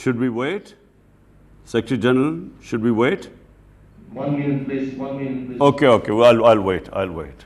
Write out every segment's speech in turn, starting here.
Should we wait? Secretary General, should we wait? 1 minute, please. 1 minute, please. Okay. Well, I'll wait.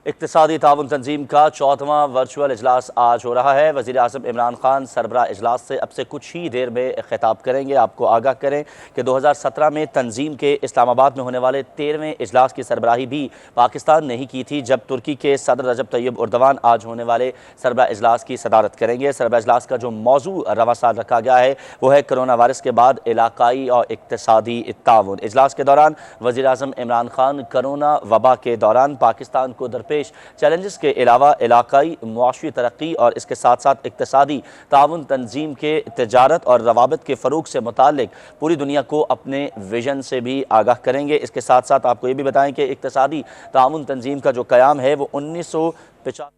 इक्तिसादी ताउन तंजीम का 4वां virtual इजलास आज हो रहा है। वज़ीराअज़म इमरान खान सरबराह इजलास से अब से कुछ ही देर में खिताब करेंगे। आपको आगाह करें कि 2017 में तंजीम के इस्लामाबाद में होने वाले 13वें इजलास की सरबराही भी पाकिस्तान ने ही की थी, जब तुर्की के सदर रजब तैयब उर्दवान आज होने वाले सरबराह इजलास की सदारत करेंगे। सरबराह इजलास का जो मौजू रवां साल रखा गया है वो है कोरोना वायरस के बाद इलाकाई और इक्तिसादी ताउन। इजलास के दौरान वज़ीराअज़म इमरान खान कोरोना वबा के दौरान पाकिस्तान को दरपेश चैलेंजेस के अलावा इलाकाई मुआशी तरक्की और इसके साथ साथ इक्तिसादी ताउन तंजीम के तिजारत और रवाबित के फ़रोग से मुतालिक पूरी दुनिया को अपने विजन से भी आगाह करेंगे। इसके साथ साथ आपको ये भी बताएं कि इक्तिसादी ताउन तंजीम का जो क़याम है वो 1950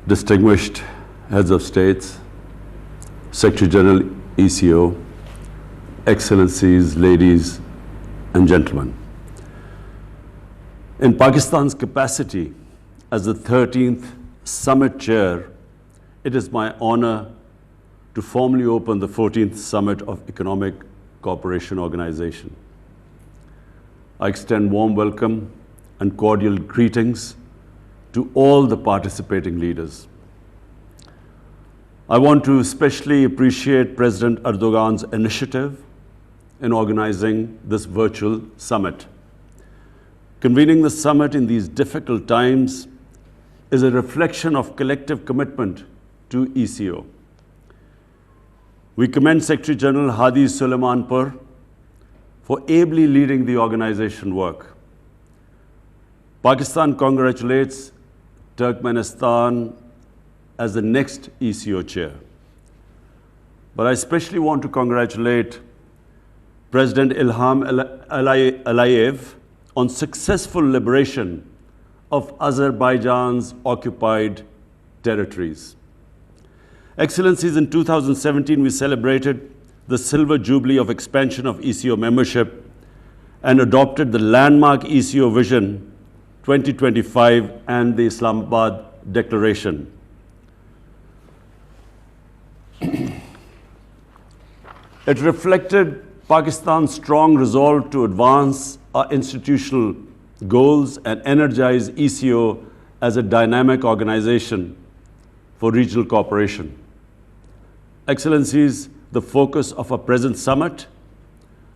Distinguished heads of states, Secretary General ECO, Excellencies, ladies and gentlemen. In Pakistan's capacity as the 13th Summit Chair, it is my honor to formally open the 14th Summit of Economic Cooperation Organization. I extend warm welcome and cordial greetings to all the participating leaders. I want to especially appreciate President Erdogan's initiative in organizing this virtual summit. Convening the summit in these difficult times is a reflection of collective commitment to ECO. We commend Secretary General Hadi Suleimanpur for ably leading the organization work. Pakistan congratulates Turkmenistan as the next ECO chair. But I especially want to congratulate President Ilham Aliyev on successful liberation of Azerbaijan's occupied territories. Excellencies, in 2017 we celebrated the Silver Jubilee of expansion of ECO membership and adopted the landmark ECO Vision 2025 and the Islamabad Declaration. It reflected Pakistan's strong resolve to advance our institutional goals and energize ECO as a dynamic organization for regional cooperation. Excellencies, the focus of our present summit,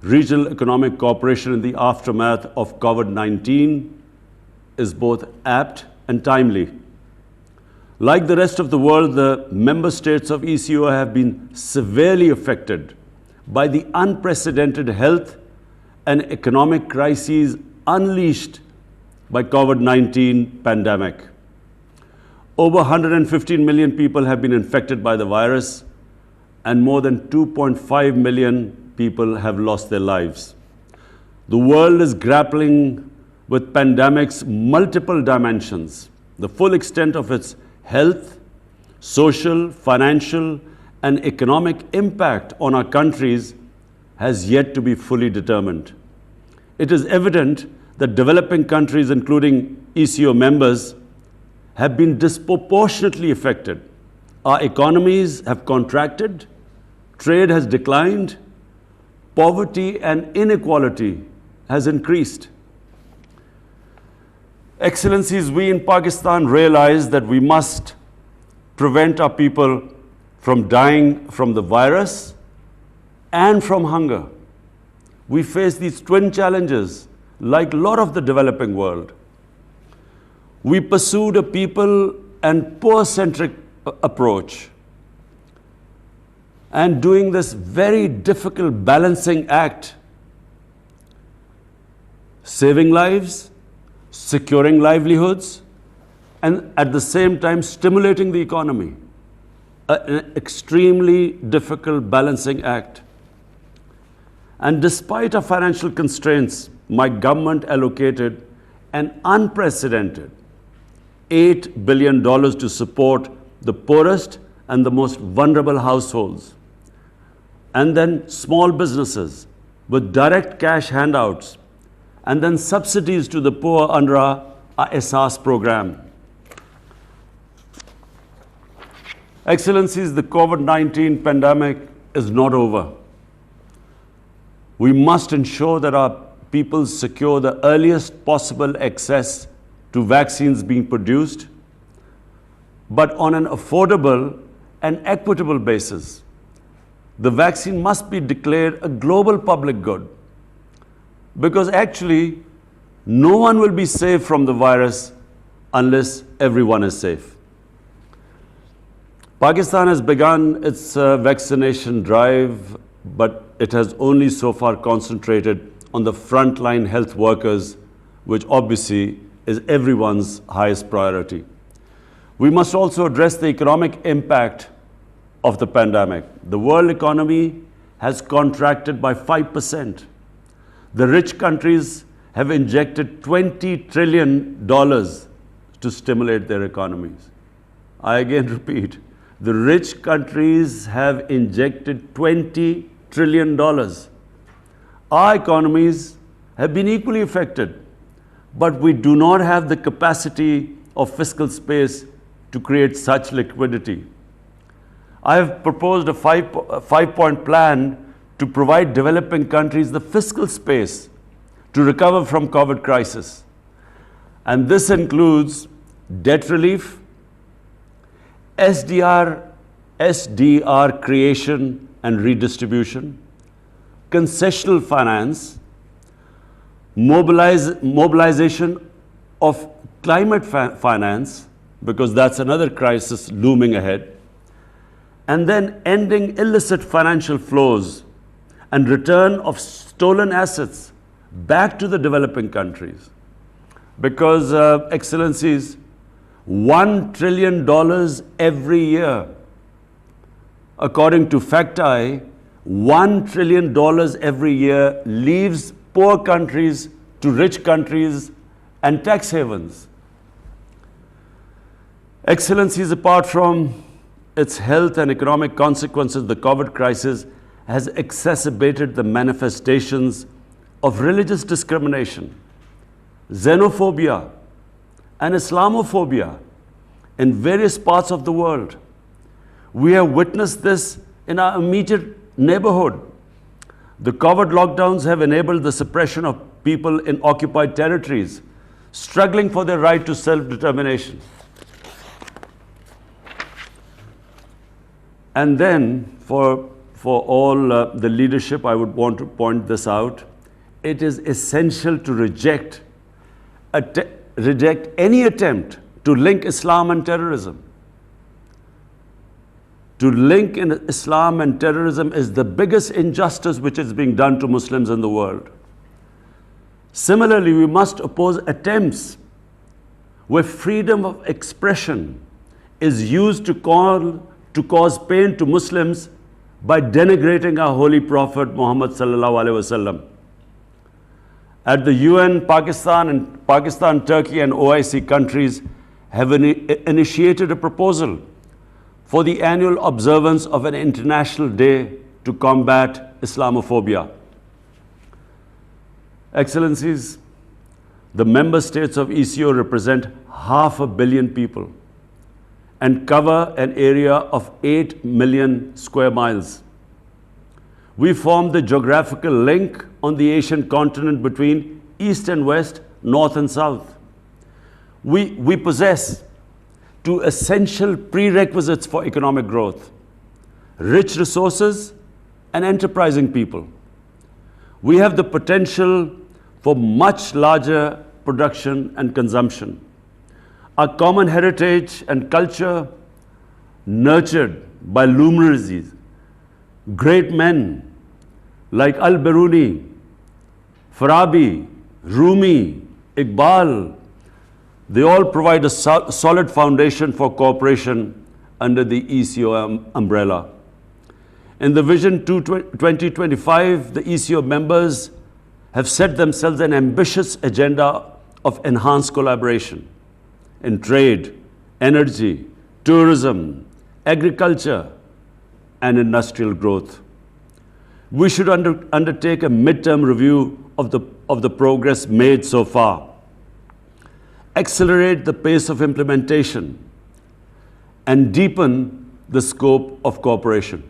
regional economic cooperation in the aftermath of COVID-19, is both apt and timely. Like the rest of the world, the member states of ECO have been severely affected by the unprecedented health and economic crises unleashed by COVID-19 pandemic. Over 115 million people have been infected by the virus, and more than 2.5 million people have lost their lives. The world is grappling with pandemic's multiple dimensions. The full extent of its health, social, financial, and economic impact on our countries has yet to be fully determined. It is evident that developing countries, including ECO members, have been disproportionately affected. Our economies have contracted, trade has declined, poverty and inequality has increased. Excellencies, we in Pakistan realize that we must prevent our people from dying from the virus and from hunger. We face these twin challenges like a lot of the developing world. We pursued a people and poor-centric approach, and doing this very difficult balancing act, saving lives, securing livelihoods, and at the same time stimulating the economy. An extremely difficult balancing act. And despite our financial constraints, my government allocated an unprecedented $8 billion to support the poorest and the most vulnerable households, and then small businesses with direct cash handouts and then subsidies to the poor under our Ehsaas program. Excellencies, the COVID-19 pandemic is not over. We must ensure that our people secure the earliest possible access to vaccines being produced, but on an affordable and equitable basis. The vaccine must be declared a global public good, because actually no one will be safe from the virus unless everyone is safe. Pakistan has begun its vaccination drive, but it has only so far concentrated on the frontline health workers, which obviously is everyone's highest priority. We must also address the economic impact of the pandemic. The world economy has contracted by 5%. The rich countries have injected $20 trillion to stimulate their economies. I again repeat, the rich countries have injected $20 trillion. Our economies have been equally affected, but we do not have the capacity of fiscal space to create such liquidity. I have proposed a five-point plan to provide developing countries the fiscal space to recover from COVID crisis. And this includes debt relief, SDR creation and redistribution, concessional finance, mobilization of climate finance, because that's another crisis looming ahead, and then ending illicit financial flows and return of stolen assets back to the developing countries. Because, Excellencies, $1 trillion every year, according to FactEye, $1 trillion every year leaves poor countries to rich countries and tax havens. Excellencies, apart from its health and economic consequences, the COVID crisis has exacerbated the manifestations of religious discrimination, xenophobia, and Islamophobia in various parts of the world. We have witnessed this in our immediate neighborhood. The COVID lockdowns have enabled the suppression of people in occupied territories, struggling for their right to self-determination. And then, for all the leadership, I would want to point this out. It is essential to reject any attempt to link Islam and terrorism. To link in Islam and terrorism is the biggest injustice which is being done to Muslims in the world. Similarly, we must oppose attempts where freedom of expression is used to cause pain to Muslims by denigrating our holy Prophet Muhammad sallallahu alaihi wasallam. At the UN, Pakistan, Turkey, and OIC countries have initiated a proposal for the annual observance of an international day to combat Islamophobia. Excellencies, the member states of ECO represent 500 million people and cover an area of 8 million square miles. We form the geographical link on the Asian continent between East and West, North and South. We possess two essential prerequisites for economic growth: rich resources and enterprising people. We have the potential for much larger production and consumption. Our common heritage and culture, nurtured by luminaries, great men like Al-Biruni, Farabi, Rumi, Iqbal, they all provide a solid foundation for cooperation under the ECO umbrella. In the Vision 2025, the ECO members have set themselves an ambitious agenda of enhanced collaboration in trade, energy, tourism, agriculture, and industrial growth. We should undertake a midterm review of the of the progress made so far, accelerate the pace of implementation, and deepen the scope of cooperation.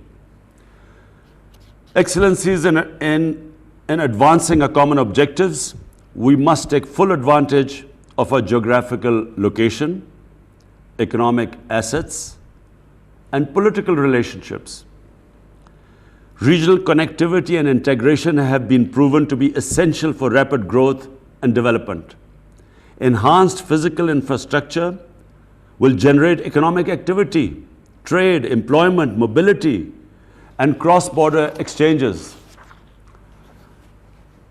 Excellencies, in advancing our common objectives, we must take full advantage of our geographical location, economic assets, and political relationships. Regional connectivity and integration have been proven to be essential for rapid growth and development. Enhanced physical infrastructure will generate economic activity, trade, employment, mobility, and cross-border exchanges.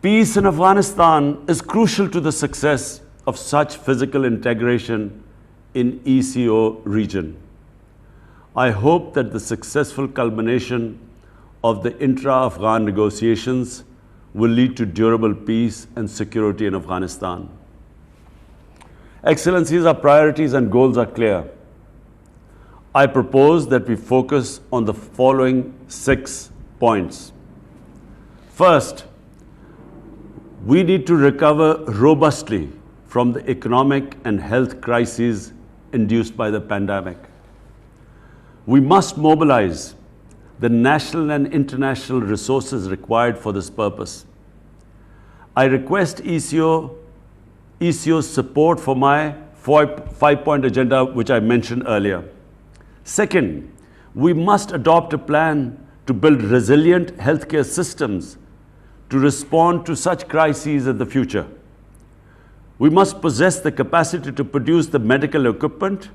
Peace in Afghanistan is crucial to the success of such physical integration in ECO region. I hope that the successful culmination of the intra-Afghan negotiations will lead to durable peace and security in Afghanistan. Excellencies, our priorities and goals are clear. I propose that we focus on the following 6 points. First, we need to recover robustly from the economic and health crises induced by the pandemic. We must mobilize the national and international resources required for this purpose. I request ECO's support for my 5-point agenda, which I mentioned earlier. Second, we must adopt a plan to build resilient healthcare systems to respond to such crises in the future. We must possess the capacity to produce the medical equipment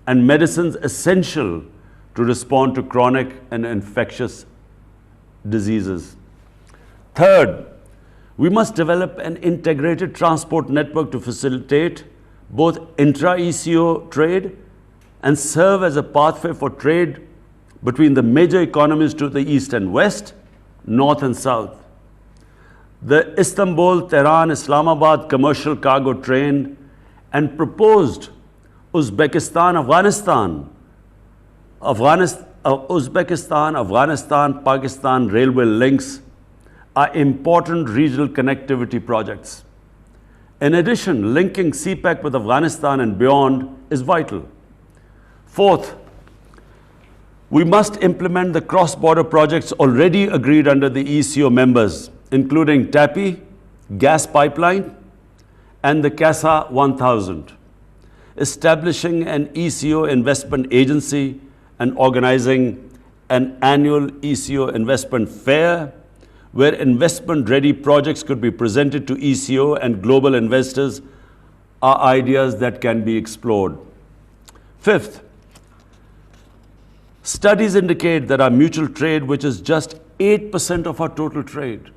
and medicines essential to respond to chronic and infectious diseases. Third, we must develop an integrated transport network to facilitate both intra-ECO trade and serve as a pathway for trade between the major economies to the east and west, north and south. The Istanbul-Tehran-Islamabad commercial cargo train and proposed Uzbekistan-Afghanistan-Pakistan railway links are important regional connectivity projects. In addition, linking CPEC with Afghanistan and beyond is vital. Fourth, we must implement the cross-border projects already agreed under the ECO members, including TAPI, gas pipeline, and the CASA 1000, establishing an ECO investment agency and organizing an annual ECO investment fair where investment-ready projects could be presented to ECO and global investors are ideas that can be explored. Fifth, studies indicate that our mutual trade, which is just 8% of our total trade,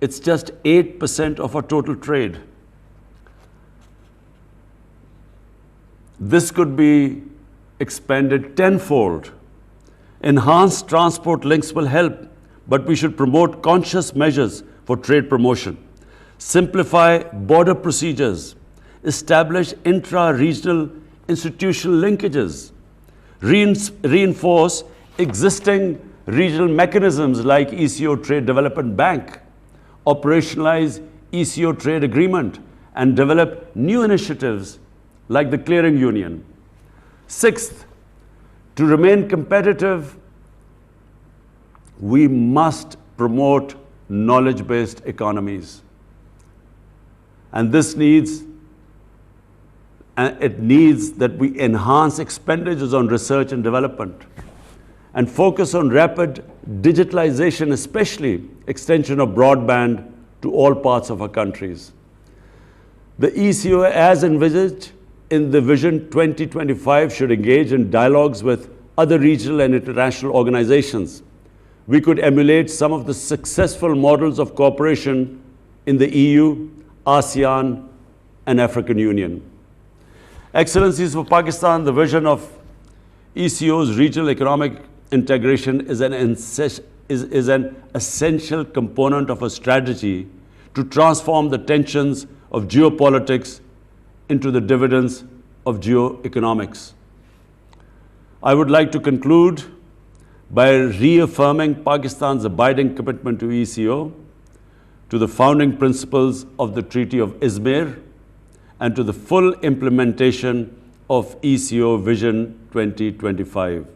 it's just 8% of our total trade. This could be expanded tenfold. Enhanced transport links will help, but we should promote conscious measures for trade promotion, simplify border procedures, establish intra-regional institutional linkages, reinforce existing regional mechanisms like ECO Trade Development Bank, operationalize ECO trade agreement, and develop new initiatives like the clearing union. Sixth, to remain competitive, we must promote knowledge-based economies. And this needs that we enhance expenditures on research and development and focus on rapid digitalization, especially extension of broadband to all parts of our countries. The ECO, as envisaged in the Vision 2025, should engage in dialogues with other regional and international organizations. We could emulate some of the successful models of cooperation in the EU, ASEAN, and African Union. Excellencies, for Pakistan, the vision of ECO's regional economic integration is an essential component of a strategy to transform the tensions of geopolitics into the dividends of geoeconomics. I would like to conclude by reaffirming Pakistan's abiding commitment to ECO, to the founding principles of the Treaty of Izmir and to the full implementation of ECO Vision 2025.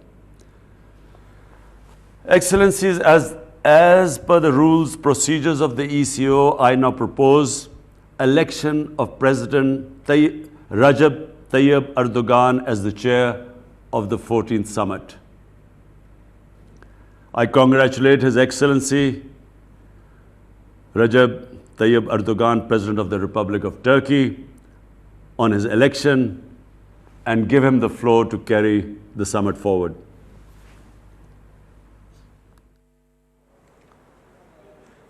Excellencies, as per the rules, procedures of the ECO, I now propose election of President Rajab Tayyip Erdogan as the chair of the 14th summit. I congratulate His Excellency Rajab Tayyip Erdogan, President of the Republic of Turkey, on his election and give him the floor to carry the summit forward.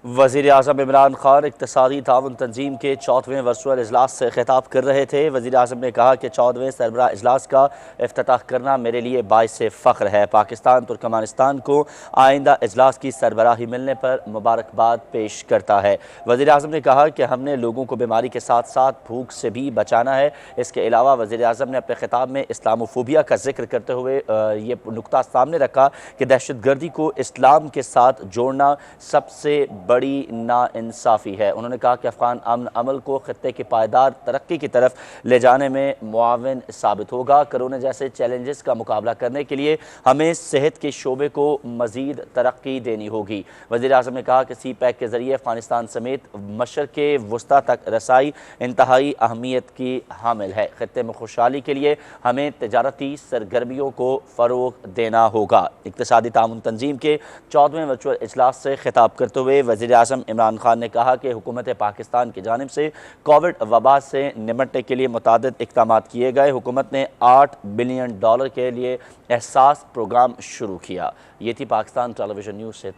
वज़ीर-ए-आज़म इमरान खान इक़्तिसादी ताउन तंज़ीम के 4वें virtual इजलास से खिताब कर रहे थे। वज़ीर-ए-आज़म ने कहा कि 14वें सरबराह इजलास का इफ्तिताह करना मेरे लिए बाइस फ़ख्र है। पाकिस्तान तुर्कमानिस्तान को आइंदा इजलास की सरबराही मिलने पर मुबारकबाद पेश करता है। वज़ीर-ए-आज़म ने कहा कि हमने लोगों को बीमारी के साथ साथ भूख से भी बचाना है। इसके अलावा वज़ीर-ए-आज़म ने अपने खिताब में इस्लामोफोबिया का जिक्र करते हुए ये नुक्ता सामने रखा कि दहशतगर्दी को इस्लाम के साथ जोड़ना सबसे बड़ी नाइंसाफ़ी है। उन्होंने कहा कि अफ़गान अमन अमल को ख़त्ते की पायदार तरक्की की तरफ ले जाने में मुआविन साबित होगा। कोरोना जैसे चैलेंजेस का मुकाबला करने के लिए हमें सेहत के शोबे को मज़ीद तरक्की देनी होगी। वज़ीर-ए-आज़म ने कहा कि सी पैक के ज़रिए अफ़गानिस्तान समेत मशरक़े वुस्ता तक रसाई इंतहाई अहमियत की हामिल है। ख़त्ते में खुशहाली के लिए हमें तजारती सरगर्मियों को फ़रोग़ देना होगा। इक़्तिसादी ताउन तंज़ीम के 14वें वर्चुअल इजलास से खिताब करते हुए वज़ीर-ए-आज़म इमरान खान ने कहा कि हुकूमत पाकिस्तान की जानिब से कोविड वबा से निपटने के लिए मुतादिद इक़दामात किए गए। हुकूमत ने $8 बिलियन के लिए एहसास प्रोग्राम शुरू किया। ये थी पाकिस्तान टेलीविज़न न्यूज़ से